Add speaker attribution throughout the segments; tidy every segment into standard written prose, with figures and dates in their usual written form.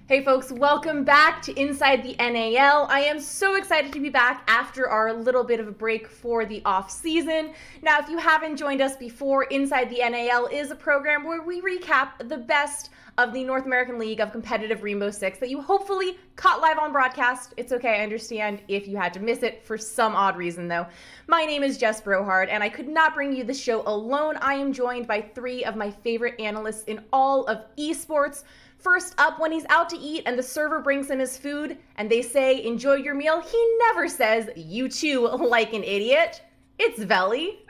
Speaker 1: Hey folks, welcome back to Inside the NAL. I am so excited to be back after our little bit of a break for the off season. Now, if you haven't joined us before, Inside the NAL is a program where we recap the best of the North American League of Competitive Rainbow Six that you hopefully caught live on broadcast. It's okay, I understand if you had to miss it for some odd reason though. My name is Jess Brohard and I could not bring you the show alone. I am joined by three of my favorite analysts in all of esports. First up, when he's out to eat and the server brings him his food and they say, enjoy your meal, he never says, you too, like an idiot. It's Velly.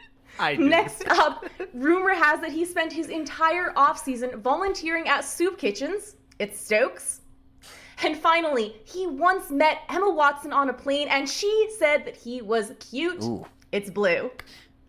Speaker 2: I do.
Speaker 1: Next up, rumor has it he spent his entire offseason volunteering at soup kitchens. It's Stokes. And finally, he once met Emma Watson on a plane and she said that he was cute.
Speaker 3: Ooh.
Speaker 1: It's Blue.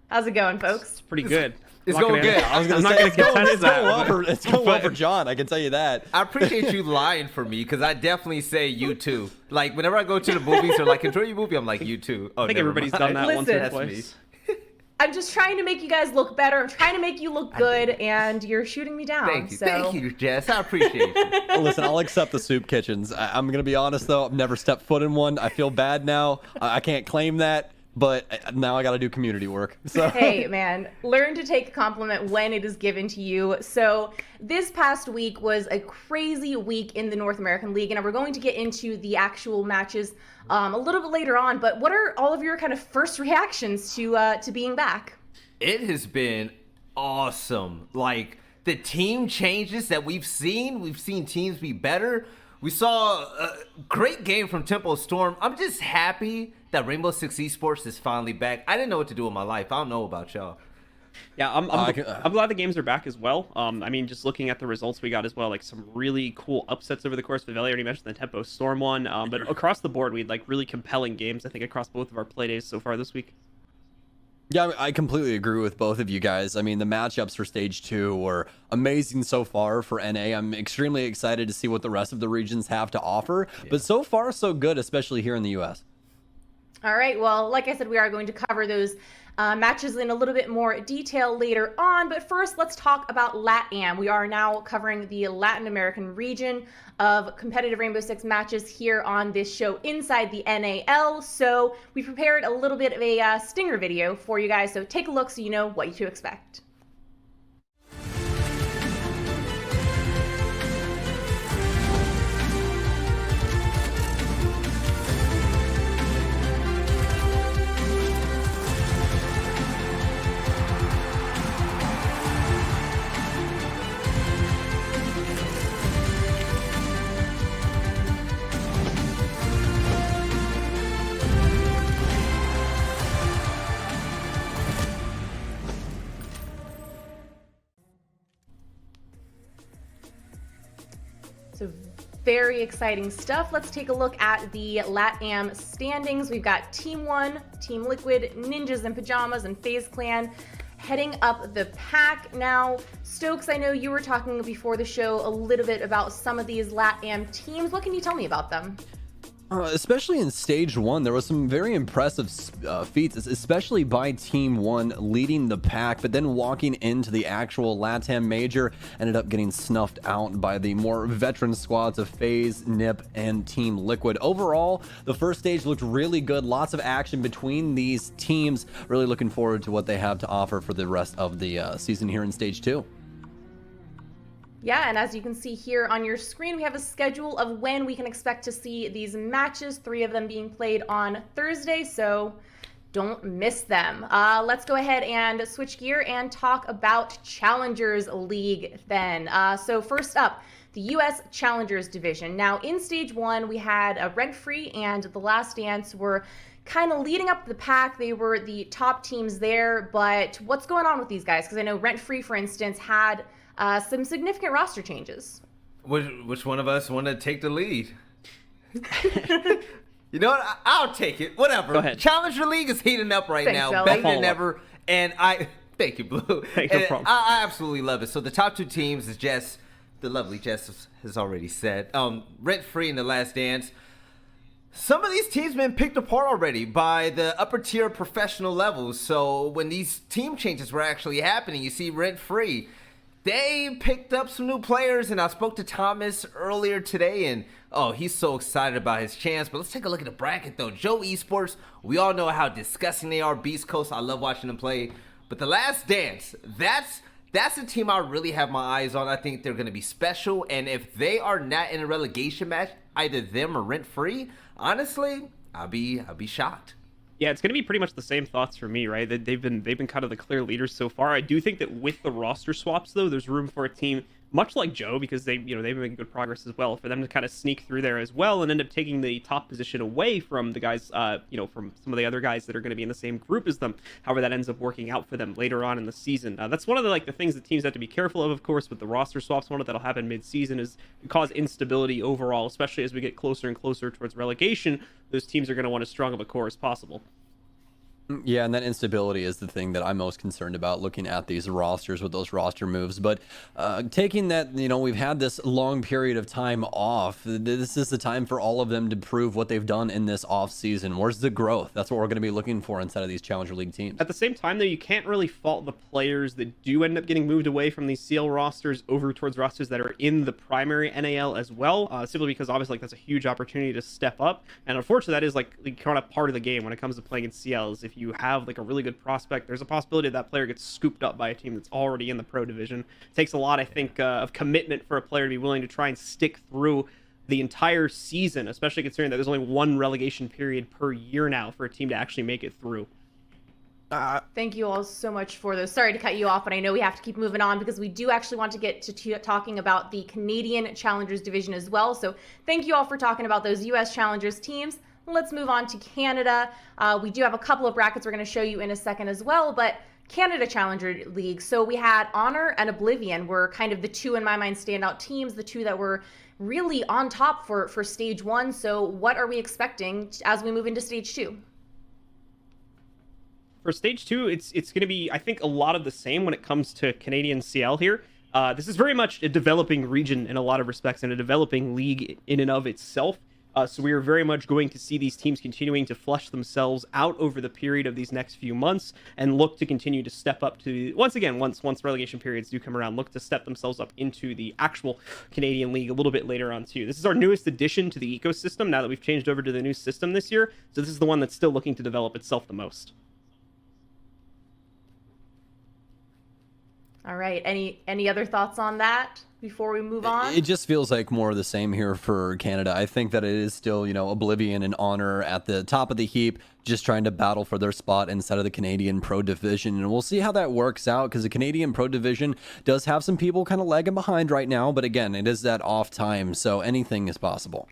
Speaker 1: How's it going, folks?
Speaker 4: It's pretty good.
Speaker 2: It's going good.
Speaker 3: I was
Speaker 4: I'm
Speaker 3: going to
Speaker 4: not
Speaker 3: say,
Speaker 4: going to contest that.
Speaker 3: it's going well for John, I can tell you that.
Speaker 2: I appreciate you lying for me because I definitely say you too. Like whenever I go to the movies or like enjoy your movie, I'm like you too. Oh,
Speaker 4: I think
Speaker 2: never
Speaker 4: everybody's
Speaker 2: mind.
Speaker 4: done that once or
Speaker 1: Listen.
Speaker 2: That's
Speaker 4: twice.
Speaker 2: me.
Speaker 1: I'm just trying to make you guys look better. I'm trying to make you look good, and you're shooting me down.
Speaker 2: Thank you, Jess. I appreciate you.
Speaker 3: Listen, I'll accept the soup kitchens. I'm going to be honest, though. I've never stepped foot in one. I feel bad now. I can't claim that, but now I got to do community work. So.
Speaker 1: Hey, man, learn to take a compliment when it is given to you. So this past week was a crazy week in the North American League, and we're going to get into the actual matches a little bit later on. But what are all of your kind of first reactions to being back?
Speaker 2: It has been awesome. Like the team changes that we've seen teams be better. We saw a great game from Tempo Storm. I'm just happy that Rainbow Six Esports is finally back. I didn't know what to do with my life. I don't know about y'all.
Speaker 4: Yeah, I'm glad the games are back as well. I mean, just looking at the results we got as well, like some really cool upsets over the course. Velly already mentioned the Tempo Storm one, but across the board, we had like really compelling games, I think, across both of our play days so far this week.
Speaker 3: Yeah, I completely agree with both of you guys. I mean, the matchups for Stage 2 were amazing so far for NA. I'm extremely excited to see what the rest of the regions have to offer. Yeah. But so far, so good, especially here in the U.S.
Speaker 1: All right, well, like I said, we are going to cover those matches in a little bit more detail later on. But first, let's talk about LATAM. We are now covering the Latin American region of competitive Rainbow Six matches here on this show Inside the NAL. So we prepared a little bit of a stinger video for you guys. So take a look so you know what to expect. So very exciting stuff. Let's take a look at the LATAM standings. We've got Team 1, Team Liquid, Ninjas in Pajamas, and FaZe Clan heading up the pack. Now, Stokes, I know you were talking before the show a little bit about some of these LATAM teams. What can you tell me about them?
Speaker 3: Especially in Stage 1, there was some very impressive feats, especially by Team 1 leading the pack, but then walking into the actual LATAM Major, ended up getting snuffed out by the more veteran squads of FaZe, NiP, and Team Liquid. Overall, the first stage looked really good. Lots of action between these teams. Really looking forward to what they have to offer for the rest of the season here in Stage 2.
Speaker 1: Yeah, and as you can see here on your screen, we have a schedule of when we can expect to see these matches, 3 of them being played on Thursday, so don't miss them. Let's go ahead and switch gear and talk about Challengers League then. So first up, the U.S. Challengers Division. Now, in Stage 1, we had Rent Free and The Last Dance were kind of leading up the pack. They were the top teams there, but what's going on with these guys? Because I know Rent Free, for instance, had some significant roster changes.
Speaker 2: Which one of us want to take the lead? You know what? I'll take it. Whatever.
Speaker 4: Go ahead.
Speaker 2: Challenger League is heating up right
Speaker 1: Thanks,
Speaker 2: now,
Speaker 1: Velly.
Speaker 2: better than ever. And thank you, Blue.
Speaker 4: Hey, no problem.
Speaker 2: I absolutely love it. So the top 2 teams is Jess, the lovely Jess has already said. Rent Free and The Last Dance. Some of these teams been picked apart already by the upper tier professional levels. So when these team changes were actually happening, you see Rent Free they picked up some new players, and I spoke to Thomas earlier today, and he's so excited about his chance. But let's take a look at the bracket, though. Joe Esports, we all know how disgusting they are. Beast Coast, I love watching them play. But The Last Dance, that's a team I really have my eyes on. I think they're going to be special, and if they are not in a relegation match, either them or rent-free, honestly, I'll be shocked.
Speaker 4: Yeah, it's going to be pretty much the same thoughts for me, right? They've been kind of the clear leaders so far. I do think that with the roster swaps, though, there's room for a team much like Joe, because they've been making good progress as well, for them to kind of sneak through there as well and end up taking the top position away from the guys, from some of the other guys that are going to be in the same group as them. However, that ends up working out for them later on in the season. That's one of the things that teams have to be careful of course, with the roster swaps. One that'll happen mid-season is cause instability overall, especially as we get closer and closer towards relegation. Those teams are going to want as strong of a core as possible.
Speaker 3: Yeah, and that instability is the thing that I'm most concerned about looking at these rosters with those roster moves. But taking that, we've had this long period of time off. This is the time for all of them to prove what they've done in this off season. Where's the growth? That's what we're going to be looking for inside of these Challenger League teams.
Speaker 4: At the same time, though, you can't really fault the players that do end up getting moved away from these CL rosters over towards rosters that are in the primary NAL as well, simply because obviously that's a huge opportunity to step up. And unfortunately, that is kind of part of the game when it comes to playing in CLs. If you have a really good prospect, there's a possibility that player gets scooped up by a team that's already in the pro division. It takes a lot, I think, of commitment for a player to be willing to try and stick through the entire season, especially considering that there's only one relegation period per year now for a team to actually make it through.
Speaker 1: Thank you all so much for those. Sorry to cut you off, but I know we have to keep moving on because we do actually want to get to talking about the Canadian Challengers division as well. So thank you all for talking about those U.S. Challengers teams. Let's move on to Canada. We do have a couple of brackets we're going to show you in a second as well, but Canada Challenger League. So we had Honor and Oblivion were kind of the two, in my mind, standout teams, the two that were really on top for stage one. So what are we expecting as we move into stage two?
Speaker 4: For stage two, it's going to be, I think, a lot of the same when it comes to Canadian CL here. This is very much a developing region in a lot of respects and a developing league in and of itself. So we are very much going to see these teams continuing to flush themselves out over the period of these next few months and look to continue to step up to, once relegation periods do come around, look to step themselves up into the actual Canadian League a little bit later on too. This is our newest addition to the ecosystem now that we've changed over to the new system this year. So this is the one that's still looking to develop itself the most.
Speaker 1: All right. Any other thoughts on that before we move on?
Speaker 3: It just feels like more of the same here for Canada. I think that it is still, Oblivion and Honor at the top of the heap, just trying to battle for their spot inside of the Canadian Pro Division. And we'll see how that works out, because the Canadian Pro Division does have some people kind of lagging behind right now. But again, it is that off time, so anything is possible.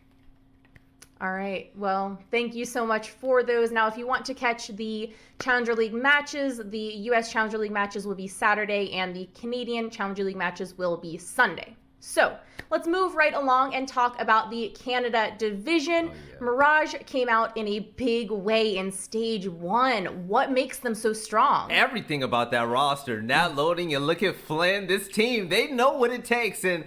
Speaker 1: All right. Well, thank you so much for those. Now, if you want to catch the Challenger League matches, the U.S. Challenger League matches will be Saturday, and the Canadian Challenger League matches will be Sunday. So let's move right along and talk about the Canada division. Mirage came out in a big way in stage one. What makes them so strong?
Speaker 2: Everything about that roster. Not loading, and look at Flynn. This team, they know what it takes. And,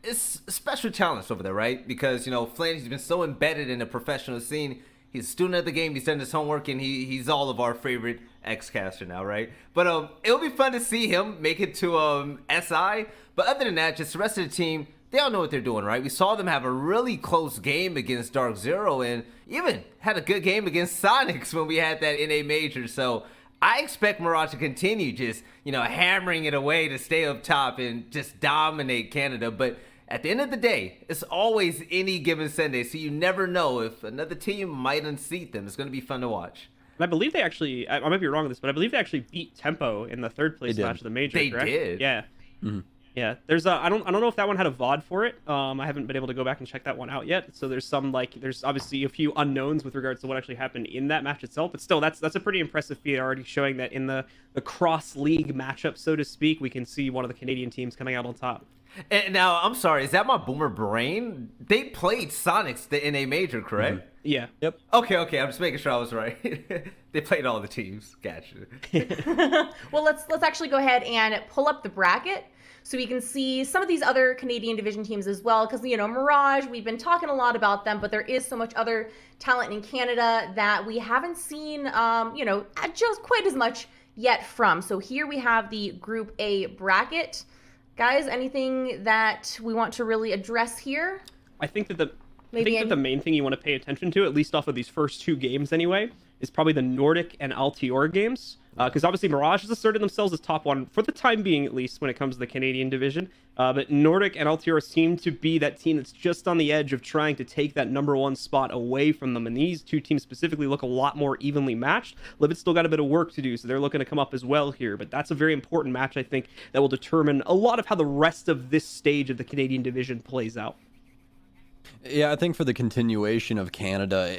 Speaker 2: it's a special challenge over there, right? Because, Flynn, he's been so embedded in the professional scene. He's a student of the game. He's done his homework, and he's all of our favorite X-caster now, right? But it'll be fun to see him make it to SI. But other than that, just the rest of the team, they all know what they're doing, right? We saw them have a really close game against Dark Zero, and even had a good game against Sonics when we had that NA Major. So I expect Mirage to continue just, hammering it away to stay up top and just dominate Canada. But at the end of the day, it's always any given Sunday, so you never know if another team might unseat them. It's going to be fun to watch.
Speaker 4: And I believe they actually, I might be wrong on this, but I believe they actually beat Tempo in the third place match of the major.
Speaker 2: They
Speaker 4: correct?
Speaker 2: did.
Speaker 4: Yeah. Mm-hmm. Yeah. There's I don't know if that one had a VOD for it. I haven't been able to go back and check that one out yet. So there's there's obviously a few unknowns with regards to what actually happened in that match itself. But still, that's a pretty impressive feat, already showing that in the cross league matchup, so to speak, we can see one of the Canadian teams coming out on top.
Speaker 2: And now, I'm sorry, is that my boomer brain? They played Sonics the NA Major, correct?
Speaker 4: Mm-hmm. Yeah.
Speaker 3: Yep.
Speaker 2: Okay, I'm just making sure I was right. They played all the teams. Gotcha.
Speaker 1: Well, let's actually go ahead and pull up the bracket so we can see some of these other Canadian division teams as well. Because, Mirage, we've been talking a lot about them, but there is so much other talent in Canada that we haven't seen, just quite as much yet from. So here we have the Group A bracket. Guys, anything that we want to really address here?
Speaker 4: I think that the main thing you want to pay attention to, at least off of these first 2 games anyway, is probably the Nordic and Altior games. Because obviously Mirage has asserted themselves as top 1 for the time being, at least when it comes to the Canadian division. But Nordic and Altior seem to be that team that's just on the edge of trying to take that number 1 spot away from them. And these 2 teams specifically look a lot more evenly matched. Livid's still got a bit of work to do, so they're looking to come up as well here. But that's a very important match, I think, that will determine a lot of how the rest of this stage of the Canadian division plays out.
Speaker 3: Yeah, I think for the continuation of Canada,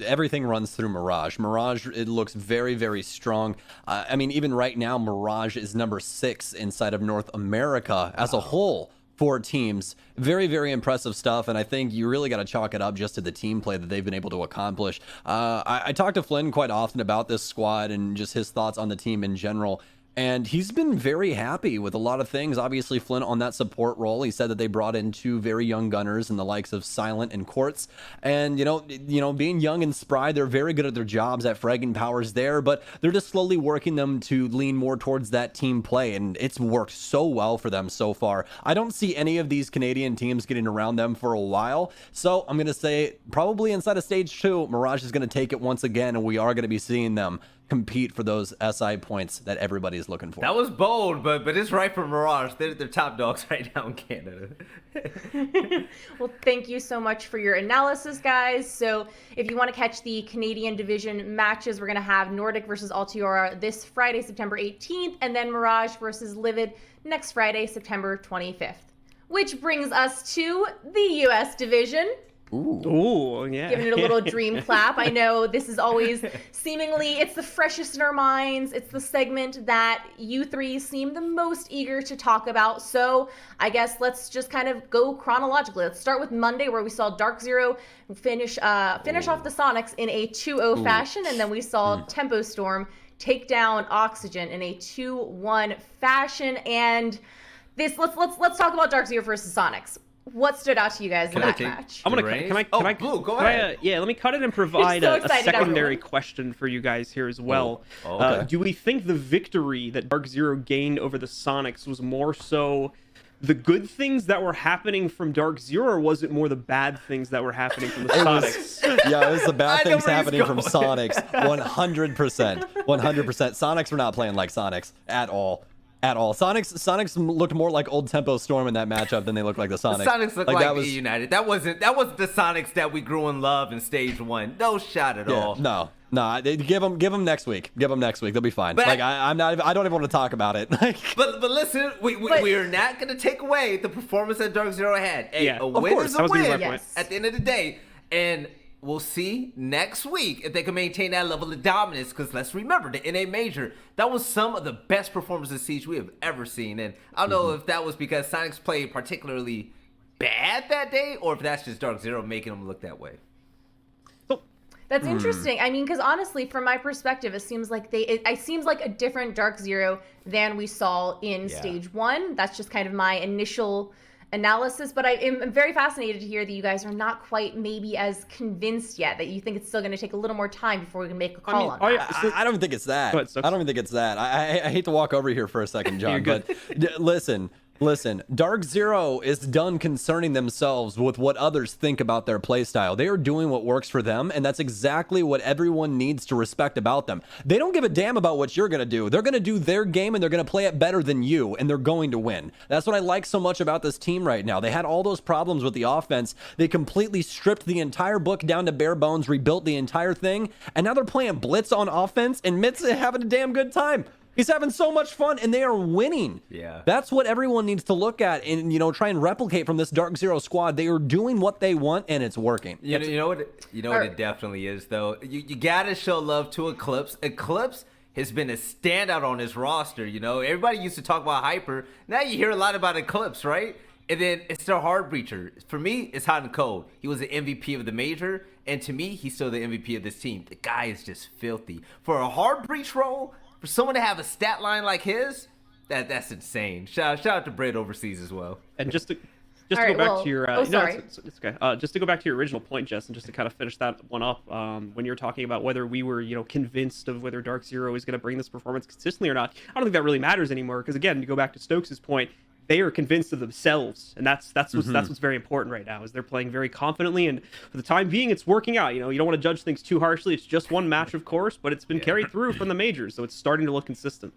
Speaker 3: everything runs through Mirage. Mirage, it looks very, very strong. I mean, even right now, Mirage is number 6 inside of North America as a whole. 4 teams. Very, very impressive stuff, and I think you really got to chalk it up just to the team play that they've been able to accomplish. I talk to Flynn quite often about this squad and just his thoughts on the team in general. And he's been very happy with a lot of things. Obviously, Flynn on that support role. He said that they brought in 2 very young gunners in the likes of Silent and Quartz. And, you know, being young and spry, they're very good at their jobs at fragging powers there, but they're just slowly working them to lean more towards that team play. And it's worked so well for them so far. I don't see any of these Canadian teams getting around them for a while. So I'm going to say probably inside of stage 2, Mirage is going to take it once again, and we are going to be seeing them compete for those SI points that everybody's looking for.
Speaker 2: That was bold, but it's right for Mirage. They're top dogs right now in Canada.
Speaker 1: Well, thank you so much for your analysis, guys. So if you want to catch the Canadian division matches, we're going to have Nordic versus Altiora this Friday, September 18th, and then Mirage versus Livid next Friday, September 25th. Which brings us to the US division.
Speaker 4: Ooh, yeah.
Speaker 1: Giving it a little dream clap. I know this is always seemingly, it's the freshest in our minds. It's the segment that you 3 seem the most eager to talk about. So I guess let's just kind of go chronologically. Let's start with Monday, where we saw Dark Zero finish off the Sonics in a 2-0 fashion. And then we saw Tempo Storm take down Oxygen in a 2-1 fashion. And this, let's talk about Dark Zero versus Sonics. What stood out to you guys in that match?
Speaker 4: Can I
Speaker 2: Blue, go ahead.
Speaker 4: Yeah, let me cut it and provide
Speaker 1: so
Speaker 4: a secondary
Speaker 1: everyone.
Speaker 4: question for you guys here as well.
Speaker 3: Okay.
Speaker 4: Do we think the victory that Dark Zero gained over the Sonics was more so the good things that were happening from Dark Zero, or was it more the bad things that were happening from the Sonics?
Speaker 3: Yeah, it was the bad things happening from
Speaker 2: going.
Speaker 3: Sonics. 100%. 100%. Sonics were not playing like Sonics at all. At all. Sonics looked more like old Tempo Storm in that matchup than they looked like the Sonics.
Speaker 2: The Sonics looked like
Speaker 3: that was,
Speaker 2: United. That wasn't the Sonics that we grew in love in stage 1. No shot at all.
Speaker 3: No. Give them next week. Give them next week. They'll be fine. But I don't even want to talk about it.
Speaker 2: But listen, we are not going to take away the performance that Dark Zero had. Hey,
Speaker 4: Yeah,
Speaker 2: a
Speaker 4: of
Speaker 2: win
Speaker 4: course.
Speaker 2: is a
Speaker 4: That was the
Speaker 2: win
Speaker 4: exact point.
Speaker 2: at the end of the day. And we'll see next week if they can maintain that level of dominance, because let's remember, the NA Major, that was some of the best performances of Siege we have ever seen. And I don't know if that was because Sonics played particularly bad that day, or if that's just Dark Zero making them look that way.
Speaker 1: That's interesting. I mean, because honestly, from my perspective, it seems like it seems like a different Dark Zero than we saw in stage 1. That's just kind of my initial analysis, but I'm very fascinated to hear that you guys are not quite maybe as convinced yet, that you think it's still going to take a little more time before we can make a call on that.
Speaker 3: I don't think it's that.
Speaker 4: Go ahead, Stokes.
Speaker 3: I don't think it's that. I hate to walk over here for a second, John,
Speaker 4: You're
Speaker 3: but listen, Dark Zero is done concerning themselves with what others think about their playstyle. They are doing what works for them, and that's exactly what everyone needs to respect about them. They don't give a damn about what you're going to do. They're going to do their game, and they're going to play it better than you, and they're going to win. That's what I like so much about this team right now. They had all those problems with the offense. They completely stripped the entire book down to bare bones, rebuilt the entire thing, and now they're playing blitz on offense, and Mitz is having a damn good time. He's having so much fun, and they are winning.
Speaker 2: Yeah.
Speaker 3: That's what everyone needs to look at and, try and replicate from this Dark Zero squad. They are doing what they want, and it's working.
Speaker 2: You know what it definitely is, though? You got to show love to Eclipse. Eclipse has been a standout on his roster, Everybody used to talk about Hyper. Now you hear a lot about Eclipse, right? And then it's their hard breacher. For me, it's hot and cold. He was the MVP of the major, and to me, he's still the MVP of this team. The guy is just filthy. For a hard breach role, for someone to have a stat line like his, that's insane. Shout out to Brett overseas as well.
Speaker 4: And just to
Speaker 1: All
Speaker 4: go
Speaker 1: right,
Speaker 4: back
Speaker 1: well,
Speaker 4: to your
Speaker 1: sorry.
Speaker 4: it's okay. Just to go back to your original point, Jess, and just to kind of finish that one up, when you're talking about whether we were convinced of whether Dark Zero is going to bring this performance consistently or not, I don't think that really matters anymore, because again, to go back to Stokes' point, they are convinced of themselves, and that's what's very important right now. Is they're playing very confidently, and for the time being, it's working out. You don't want to judge things too harshly. It's just one match, of course, but it's been carried through from the majors, so it's starting to look consistent.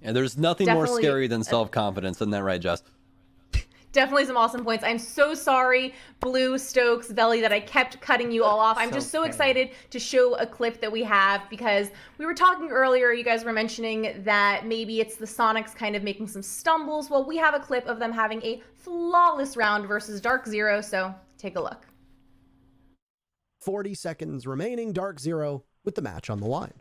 Speaker 3: And there's nothing more scary than self-confidence, isn't that right, Jess?
Speaker 1: Definitely some awesome points. I'm so sorry, Blue, Stokes, Velly, that I kept cutting you all off. I'm just so excited to show a clip that we have, because we were talking earlier, you guys were mentioning that maybe it's the Sonics kind of making some stumbles. Well, we have a clip of them having a flawless round versus Dark Zero, so take a look.
Speaker 5: 40 seconds remaining, Dark Zero with the match on the line.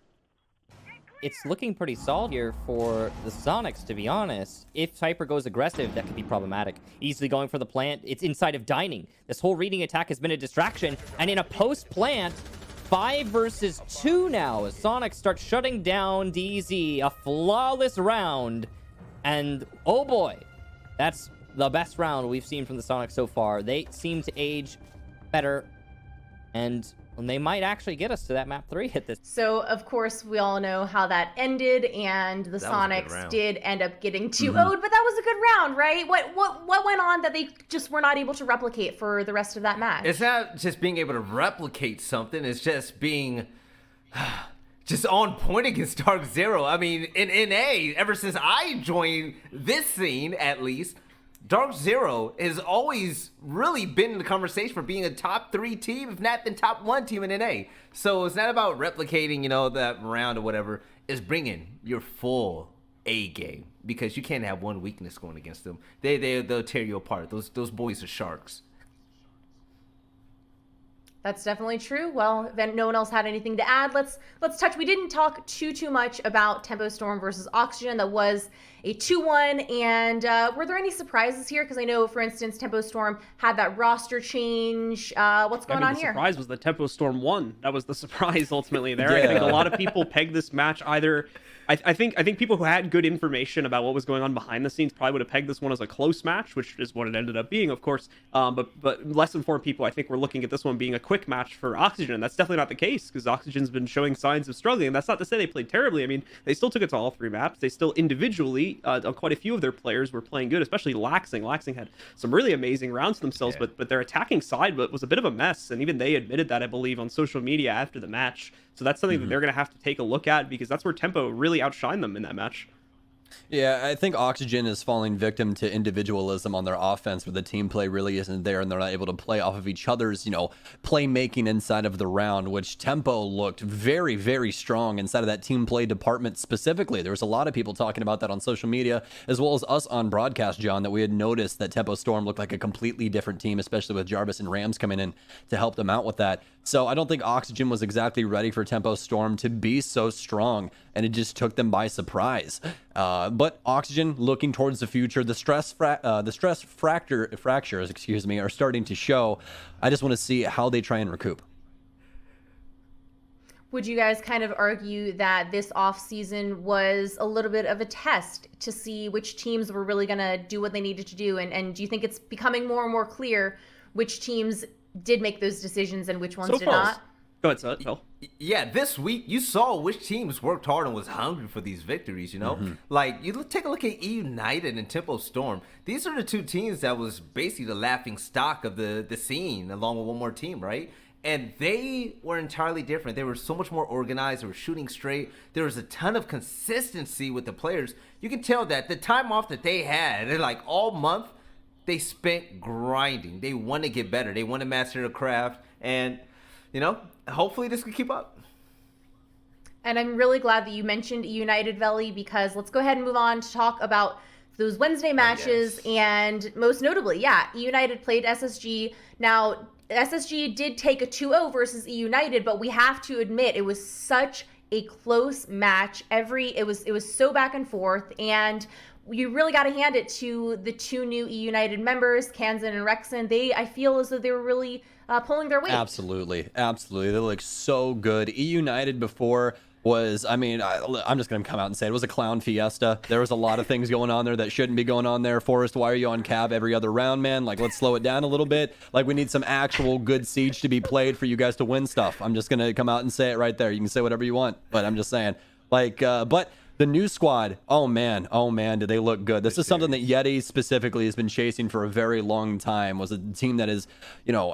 Speaker 6: It's looking pretty solid here for the Sonics, to be honest. If Hyper goes aggressive, that could be problematic. Easily going for the plant. It's inside of dining. This whole reading attack has been a distraction. And in a post-plant, 5 versus 2 now, as Sonics start shutting down DZ. A flawless round. And, oh boy, that's the best round we've seen from the Sonics so far. They seem to age better. And they might actually get us to that map 3 hit this.
Speaker 1: So, of course, we all know how that ended, and the Sonics did end up getting 2-0'd, but that was a good round, right? What went on that they just were not able to replicate for the rest of that match?
Speaker 2: It's not just being able to replicate something, it's just being just on point against Dark Zero. I mean, in NA, ever since I joined this scene, at least, Dark Zero has always really been in the conversation for being a top 3 team, if not the top 1 team in NA. So it's not about replicating, that round or whatever. It's bringing your full A game, because you can't have one weakness going against them. They'll tear you apart. Those boys are sharks.
Speaker 1: That's definitely true. Well, then no one else had anything to add. Let's touch. We didn't talk too much about Tempo Storm versus Oxygen. That was a 2-1. And were there any surprises here? Because I know, for instance, Tempo Storm had that roster change. What's going on here?
Speaker 4: The surprise was that Tempo Storm won. That was the surprise ultimately there. I think a lot of people pegged this match either. I think people who had good information about what was going on behind the scenes probably would have pegged this one as a close match, which is what it ended up being, of course. But less informed people, I think, were looking at this one being a quick match for Oxygen, and that's definitely not the case, because Oxygen's been showing signs of struggling. And that's not to say they played terribly. I mean, they still took it to all 3 maps. They still individually, quite a few of their players were playing good, especially Laxing. Laxing had some really amazing rounds themselves, but their attacking side was a bit of a mess, and even they admitted that, I believe, on social media after the match. So that's something that they're going to have to take a look at, because that's where Tempo really outshined them in that match.
Speaker 3: Yeah, I think Oxygen is falling victim to individualism on their offense, where the team play really isn't there, and they're not able to play off of each other's, playmaking inside of the round, which Tempo looked very, very strong inside of that team play department specifically. There was a lot of people talking about that on social media, as well as us on broadcast, John, that we had noticed that Tempo Storm looked like a completely different team, especially with Jarvis and Rams coming in to help them out with that. So I don't think Oxygen was exactly ready for Tempo Storm to be so strong, and it just took them by surprise. But Oxygen looking towards the future, the stress fractures, are starting to show. I just want to see how they try and recoup.
Speaker 1: Would you guys kind of argue that this offseason was a little bit of a test to see which teams were really going to do what they needed to do? And do you think it's becoming more and more clear which teams did make those decisions and which ones did not?
Speaker 4: Go ahead, Phil.
Speaker 2: Yeah, this week you saw which teams worked hard and was hungry for these victories, Like, you take a look at E United and Tempo Storm. These are the 2 teams that was basically the laughing stock of the scene, along with one more team, right? And they were entirely different. They were so much more organized. They were shooting straight. There was a ton of consistency with the players. You can tell that the time off that they had, like all month, they spent grinding. They want to get better. They want to master the craft. And, hopefully this can keep up.
Speaker 1: And I'm really glad that you mentioned United, Velly, because let's go ahead and move on to talk about those Wednesday matches. And most notably, United played SSG. Now, SSG did take a 2-0 versus United, but we have to admit it was such a close match. It was so back and forth, and you really got to hand it to the 2 new United members, Kansan and Rexon. I feel as though they were really pulling their weight.
Speaker 3: Absolutely. They look so good. United before was, I'm just going to come out and say it was a clown fiesta. There was a lot of things going on there that shouldn't be going on there. Forrest, why are you on Cav every other round, man? Like, let's slow it down a little bit. Like, we need some actual good siege to be played for you guys to win stuff. I'm just going to come out and say it right there. You can say whatever you want, but I'm just saying. But The new squad, oh man, do they look good. This is something that Yeti specifically has been chasing for a very long time, was a team that is,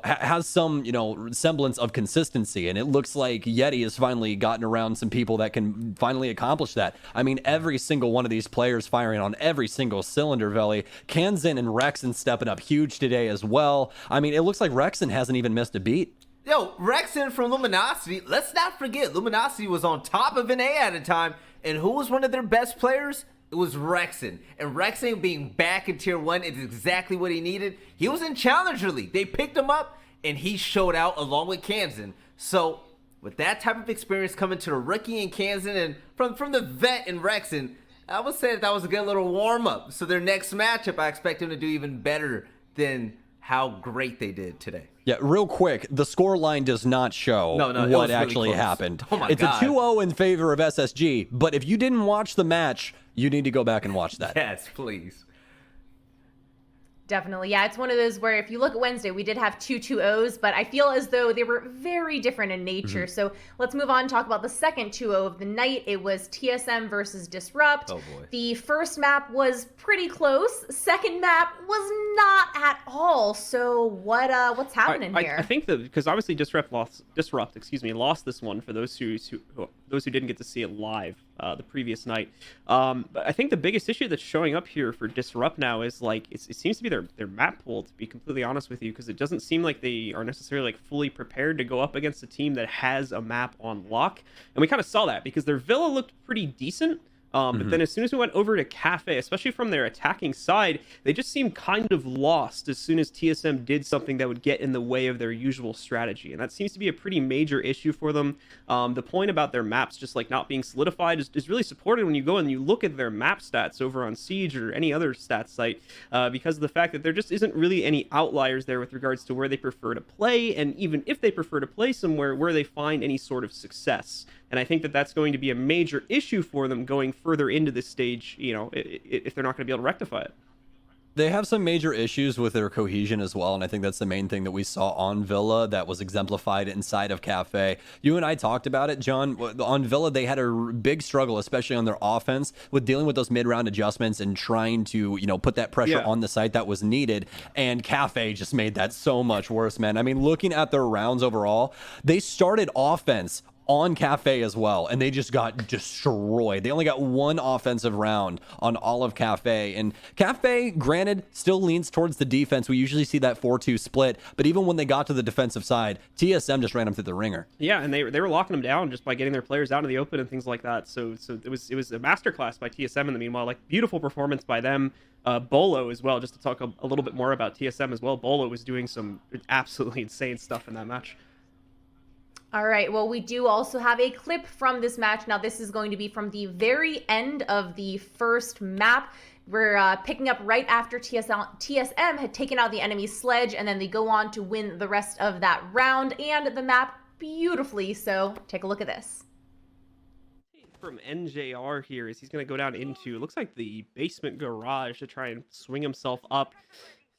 Speaker 3: has some, semblance of consistency. And it looks like Yeti has finally gotten around some people that can finally accomplish that. I mean, every single one of these players firing on every single cylinder, Velly. Kanzan and Rexen stepping up huge today as well. I mean, it looks like Rexen hasn't even missed a beat.
Speaker 2: Yo, Rexen from Luminosity, let's not forget, Luminosity was on top of NA at a time. And who was one of their best players? It was Rexen. And Rexen being back in Tier 1 is exactly what he needed. He was in Challenger League. They picked him up, and he showed out along with Kanzan. So, with that type of experience coming to the rookie in Kanzan and from the vet in Rexen, I would say that was a good little warm-up. So their next matchup, I expect him to do even better than how great they did today.
Speaker 3: Yeah, real quick, the score line does not show what actually happened.
Speaker 2: Oh my
Speaker 3: it's
Speaker 2: God.
Speaker 3: a 2-0 in favor of SSG, but if you didn't watch the match, you need to go back and watch that.
Speaker 2: Yes, please.
Speaker 1: Definitely. Yeah, it's one of those where if you look at Wednesday, we did have 2 2-0s, but I feel as though they were very different in nature. So let's move on and talk about the second 2-0 of the night. It was TSM versus Disrupt.
Speaker 2: Oh boy.
Speaker 1: The first map was pretty close. Second map was not at all. So what's happening here?
Speaker 4: I think because obviously Disrupt lost this one for those who didn't get to see it live the previous night. But I think the biggest issue that's showing up here for Disrupt now is it seems to be their map pool, to be completely honest with you, because it doesn't seem like they are necessarily fully prepared to go up against a team that has a map on lock. And we kind of saw that because their Villa looked pretty decent. But then as soon as we went over to Cafe, especially from their attacking side, they just seemed kind of lost as soon as TSM did something that would get in the way of their usual strategy. And that seems to be a pretty major issue for them. The point about their maps just not being solidified is really supported when you go and you look at their map stats over on Siege or any other stat site, because of the fact that there just isn't really any outliers there with regards to where they prefer to play, and even if they prefer to play somewhere, where they find any sort of success. And I think that that's going to be a major issue for them going further into this stage, if they're not going to be able to rectify it.
Speaker 3: They have some major issues with their cohesion as well, and I think that's the main thing that we saw on Villa that was exemplified inside of Cafe. You and I talked about it, John. On Villa, they had a big struggle, especially on their offense, with dealing with those mid-round adjustments and trying to, put that pressure on the site that was needed, and Cafe just made that so much worse, man. I mean, looking at their rounds overall, they started offense on Cafe as well, and they just got destroyed. They only got one offensive round on all of Cafe, and Cafe, granted, still leans towards the defense. We usually see that 4-2 split, but even when they got to the defensive side, TSM just ran them through the ringer.
Speaker 4: Yeah, and they were locking them down just by getting their players out in the open and things like that. So it was a masterclass by TSM in the meanwhile. Beautiful performance by them. Bolo as well, just to talk a little bit more about TSM as well. Bolo was doing some absolutely insane stuff in that match.
Speaker 1: All right, well, we do also have a clip from this match. Now, this is going to be from the very end of the first map. We're picking up right after TSM had taken out the enemy sledge, and then they go on to win the rest of that round and the map beautifully. So take a look at this.
Speaker 4: From NJR here is he's going to go down into, it looks like the basement garage to try and swing himself up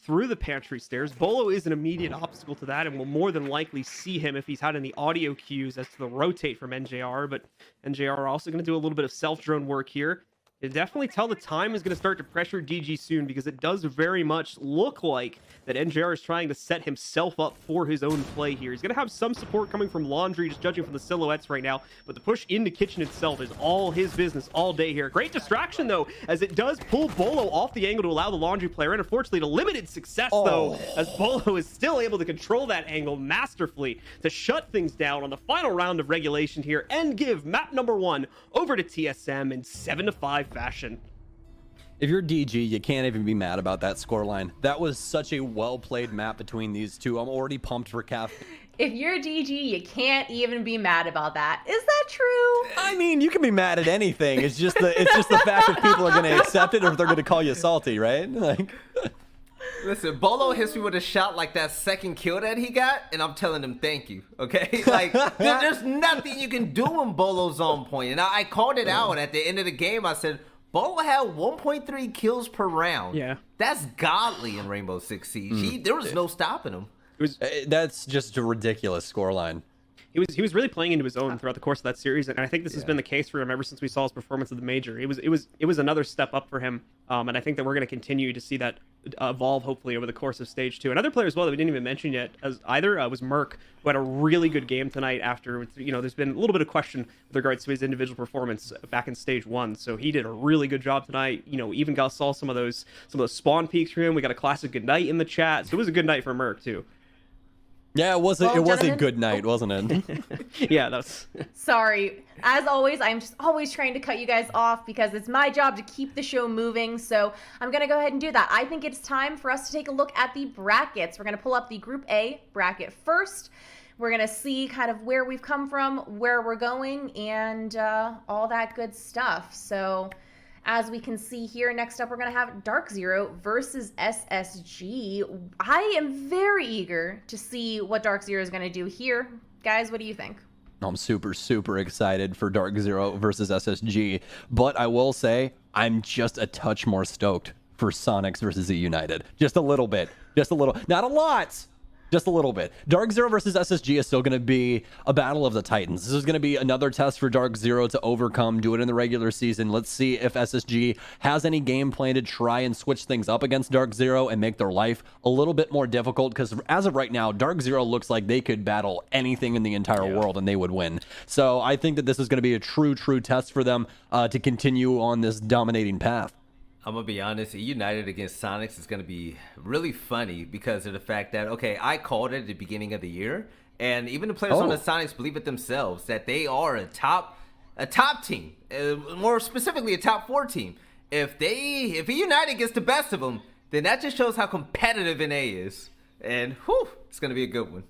Speaker 4: through the pantry stairs. Bolo is an immediate obstacle to that, and will more than likely see him if he's had any audio cues as to the rotate from NJR, but NJR are also going to do a little bit of self-drone work here. You definitely tell the time is going to start to pressure DG soon, because it does very much look like that NJR is trying to set himself up for his own play here. He's going to have some support coming from Laundry, just judging from the silhouettes right now, but the push into Kitchen itself is all his business all day here. Great distraction, though, as it does pull Bolo off the angle to allow the Laundry player in. Unfortunately, to limited success, though, as Bolo is still able to control that angle masterfully to shut things down on the final round of regulation here and give map number 1 over to TSM in 7-5 fashion.
Speaker 3: If you're DG, you can't even be mad about that scoreline. That was such a well-played map between these two. I'm already pumped for Cafe.
Speaker 1: If you're DG, you can't even be mad about that. Is that true?
Speaker 3: I mean, you can be mad at anything. It's just the fact if people are going to accept it or if they're going to call you salty, right?
Speaker 2: Listen, Bolo hits me with a shot like that second kill that he got, and I'm telling him thank you, okay? There's nothing you can do when Bolo's on point. And I called it out at the end of the game. I said, Bolo had 1.3 kills per round.
Speaker 4: Yeah.
Speaker 2: That's godly in Rainbow Six Siege. There was no stopping him.
Speaker 3: That's just a ridiculous scoreline.
Speaker 4: he was really playing into his own throughout the course of that series, and I think this has been the case for him ever since we saw his performance of the major. It was another step up for him, and I think that we're going to continue to see that evolve hopefully over the course of stage 2. Another player as well that we didn't even mention yet as either was Merc, who had a really good game tonight after, there's been a little bit of question with regards to his individual performance back in stage 1. So he did a really good job tonight. Even saw some of those spawn peaks for him. We got a classic good night in the chat. So it was a good night for Merc too.
Speaker 3: Yeah, it was a good night, wasn't it?
Speaker 4: Yeah, that's
Speaker 1: Sorry. As always, I'm just always trying to cut you guys off because it's my job to keep the show moving. So I'm going to go ahead and do that. I think it's time for us to take a look at the brackets. We're going to pull up the Group A bracket first. We're going to see kind of where we've come from, where we're going, and all that good stuff. So as we can see here, next up, we're going to have Dark Zero versus SSG. I am very eager to see what Dark Zero is going to do here. Guys, what do you think?
Speaker 3: I'm super, super excited for Dark Zero versus SSG, but I will say I'm just a touch more stoked for Sonics versus E United. Just a little bit. Just a little. Not a lot. Just a little bit. Dark Zero versus SSG is still going to be a battle of the Titans. This is going to be another test for Dark Zero to overcome, do it in the regular season. Let's see if SSG has any game plan to try and switch things up against Dark Zero and make their life a little bit more difficult, because as of right now, Dark Zero looks like they could battle anything in the entire world and they would win. So I think that this is going to be a true test for them to continue on this dominating path.
Speaker 2: I'm going to be honest, United against Sonics is going to be really funny because of the fact that, okay, I called it at the beginning of the year, and even the players on the Sonics believe it themselves that they are a top team, more specifically a top 4 team. If United gets the best of them, then that just shows how competitive NA is. And, it's going to be a good one.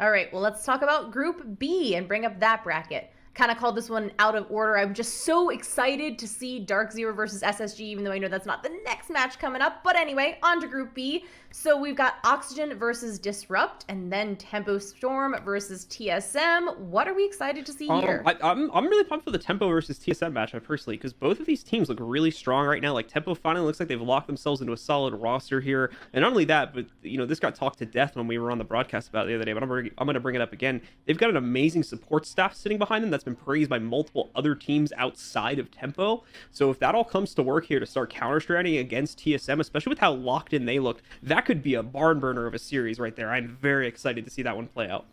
Speaker 1: All right, well, let's talk about Group B and bring up that bracket. Kind of called this one out of order. I'm just so excited to see Dark Zero versus SSG, even though I know that's not the next match coming up. But anyway, on to Group B. So we've got Oxygen versus Disrupt, and then Tempo Storm versus TSM. What are we excited to see here?
Speaker 4: I'm really pumped for the Tempo versus TSM matchup personally, because both of these teams look really strong right now. Like Tempo finally looks like they've locked themselves into a solid roster here, and not only that, but this got talked to death when we were on the broadcast about it the other day. But I'm going to bring it up again. They've got an amazing support staff sitting behind them that's been praised by multiple other teams outside of Tempo. So if that all comes to work here to start counter-strategizing against TSM, especially with how locked in they looked, that could be a barn burner of a series right there. I'm very excited to see that one play out.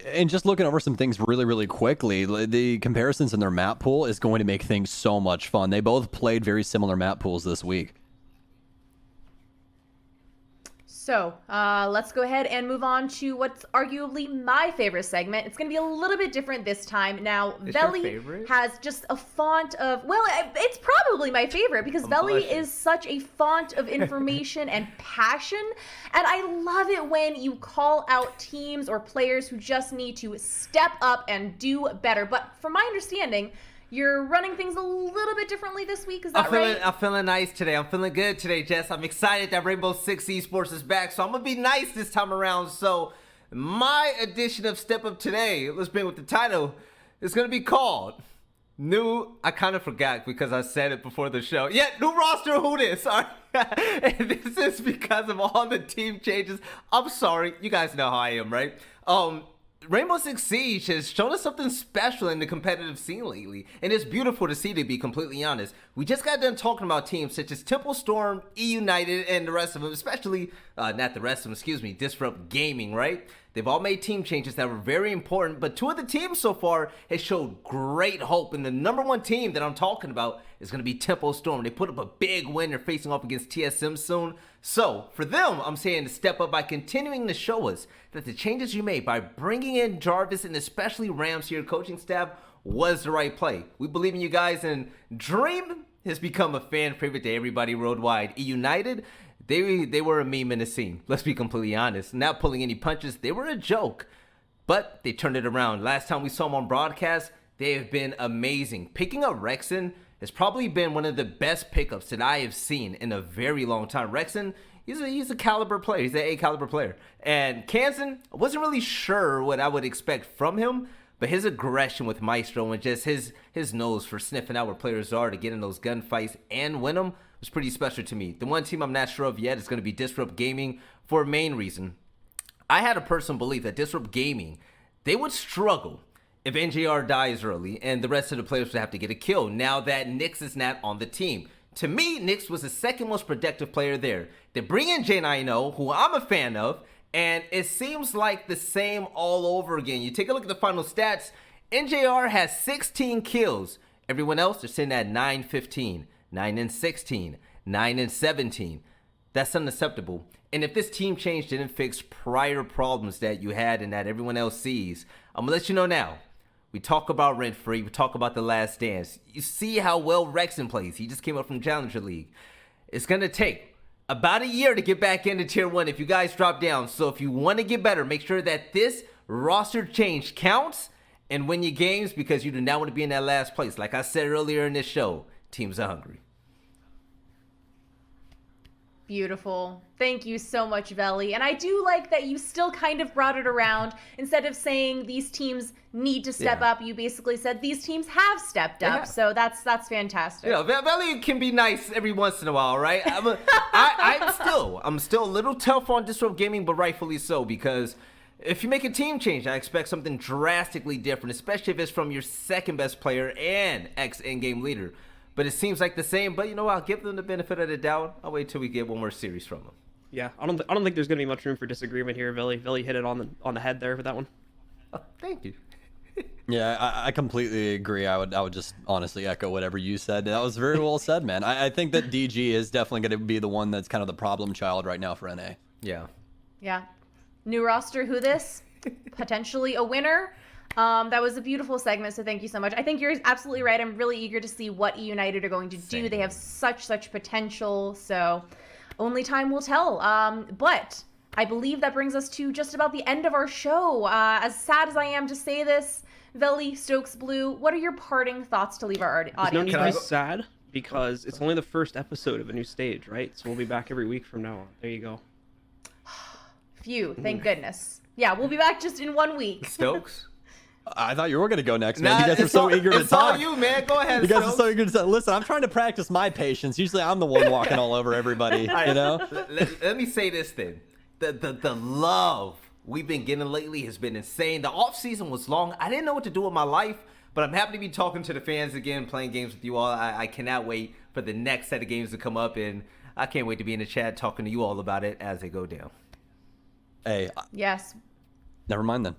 Speaker 3: And just looking over some things really quickly, the comparisons in their map pool is going to make things so much fun. They both played very similar map pools this week.
Speaker 1: So let's go ahead and move on to what's arguably my favorite segment. It's going to be a little bit different this time. Now, Velly has just a font of, well, it's probably my favorite because Velly is such a font of information and passion. And I love it when you call out teams or players who just need to step up and do better. But from my understanding, you're running things a little bit differently this week, is that right?
Speaker 2: I'm feeling nice today. I'm feeling good today, Jess. I'm excited that Rainbow Six Esports is back, so I'm going to be nice this time around. So my edition of Step Up today, let's bring with the title, is going to be called I kind of forgot because I said it before the show. Yeah, new roster, who this? All right. And this is because of all the team changes. I'm sorry. You guys know how I am, right? Rainbow Six Siege has shown us something special in the competitive scene lately, and it's beautiful to see, to be completely honest. We just got done talking about teams such as Temple Storm, E United, and the rest of them, especially, not the rest of them, excuse me, Disrupt Gaming, right? They've all made team changes that were very important, but 2 of the teams so far has showed great hope, and the number 1 team that I'm talking about is going to be Temple Storm. They put up a big win. They're facing off against TSM soon. So, for them, I'm saying to step up by continuing to show us that the changes you made by bringing in Jarvis and especially Rams to your coaching staff was the right play. We believe in you guys, and Dream has become a fan favorite to everybody worldwide. E United, they were a meme in the scene. Let's be completely honest. Not pulling any punches. They were a joke. But they turned it around. Last time we saw them on broadcast, they have been amazing. Picking up Rexon has probably been one of the best pickups that I have seen in a very long time. Rexon, he's a caliber player. He's an A caliber player. And Kansan, I wasn't really sure what I would expect from him, but his aggression with Maestro and just his nose for sniffing out where players are to get in those gunfights and win them was pretty special to me. The one team I'm not sure of yet is going to be Disrupt Gaming for a main reason. I had a personal belief that Disrupt Gaming, they would struggle if NJR dies early and the rest of the players would have to get a kill now that Nyx is not on the team. To me, Nyx was the second most productive player there. They bring in J9O, who I'm a fan of, and it seems like the same all over again. You take a look at the final stats, NJR has 16 kills. Everyone else, they're sitting at 9-15, 9-16, 9-17. That's unacceptable. And if this team change didn't fix prior problems that you had and that everyone else sees, I'm gonna let you know now. We talk about Rent Free, we talk about The Last Dance. You see how well Rexon plays. He just came up from Challenger League. It's gonna take about a year to get back into Tier 1 if you guys drop down. So if you want to get better, make sure that this roster change counts and win your games, because you do not want to be in that last place. Like I said earlier in this show, teams are hungry.
Speaker 1: Beautiful. Thank you so much, Velly. And I do like that you still kind of brought it around. Instead of saying these teams need to step up, you basically said these teams have stepped up. So that's fantastic.
Speaker 2: You know, Velly can be nice every once in a while, right? I'm still a little tough on Disrupt Gaming, but rightfully so, because if you make a team change, I expect something drastically different, especially if it's from your second best player and ex-in-game leader. But it seems like the same. But you know, I'll give them the benefit of the doubt. I'll wait till we get one more series from them.
Speaker 4: Yeah, I don't think there's gonna be much room for disagreement here. Velly hit it on the head there with that one.
Speaker 2: Oh, thank you.
Speaker 3: Yeah, I completely agree. I would just honestly echo whatever you said. That was very well said, man. I think that DG is definitely going to be the one that's kind of the problem child right now for NA.
Speaker 2: Yeah.
Speaker 1: Yeah. New roster, who this? Potentially a winner. That was a beautiful segment, so thank you so much. I think you're absolutely right. I'm really eager to see what E United are going to do. They have such potential, so only time will tell. But I believe that brings us to just about the end of our show. As sad as I am to say this, Velly, Stokes Blue, what are your parting thoughts to leave our audience?
Speaker 4: There's no need to be sad, because it's only the first episode of a new stage, right? So we'll be back every week from now on. There you go.
Speaker 1: Phew, thank goodness. Yeah, we'll be back just in 1 week.
Speaker 2: Stokes?
Speaker 3: I thought you were going to go next, man. You guys are so eager to talk.
Speaker 2: It's all you, man. Go ahead,
Speaker 3: You guys are so eager to talk. Listen, I'm trying to practice my patience. Usually I'm the one walking all over everybody, you know?
Speaker 2: Let me say this then. The love we've been getting lately has been insane. The offseason was long. I didn't know what to do with my life, but I'm happy to be talking to the fans again, playing games with you all. I cannot wait for the next set of games to come up, and I can't wait to be in the chat talking to you all about it as they go down.
Speaker 3: Hey.
Speaker 1: Yes.
Speaker 3: Never mind then.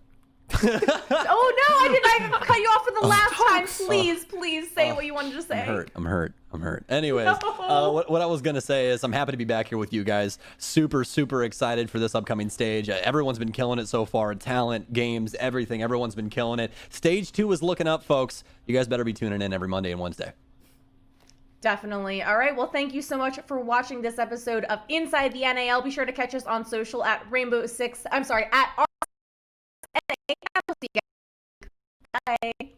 Speaker 1: Oh no, I cut you off for the last time. Please say what you wanted to say.
Speaker 3: I'm hurt. Anyways, what I was going to say is I'm happy to be back here with you guys. Super excited for this upcoming stage. Everyone's been killing it so far. Talent, games, everything. Everyone's been killing it. Stage 2 is looking up, folks. You guys better be tuning in every Monday and Wednesday.
Speaker 1: Definitely. All right. Well, thank you so much for watching this episode of Inside the NAL. Be sure to catch us on social at Rainbow6. I'm sorry, at our NA. Bye.